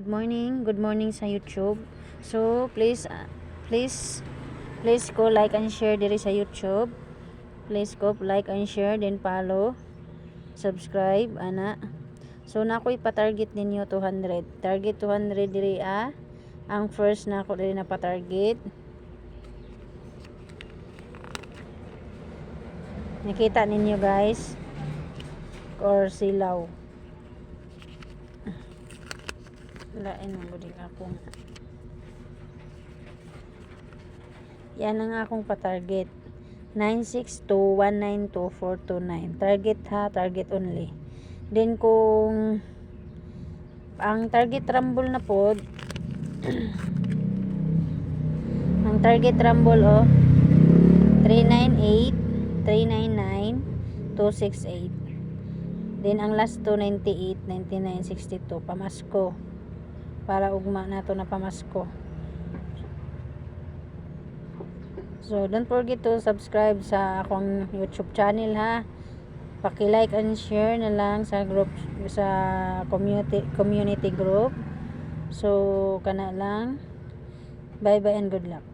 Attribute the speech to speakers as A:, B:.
A: Good morning sa YouTube. So, please go like and share diri sa YouTube. Please go like and share, then follow, subscribe, ana. So, nako'y pa-target ninyo 200. Target 200 diri ang first na ako diri na pa-target. Nakita ninyo guys, or silaw. Lain ang buding akong. Yan ang akong pa-target. 962192429. Target ha, target only. Then kung ang target rumble na pod ang target rumble 398, 399, 268. Then ang last 298, 99, 62 pamasko. Para ugma nato na pamasko. So don't forget to subscribe sa akong YouTube channel ha. Paki-like and share na lang sa group, sa community group. So kana lang. Bye bye and good luck.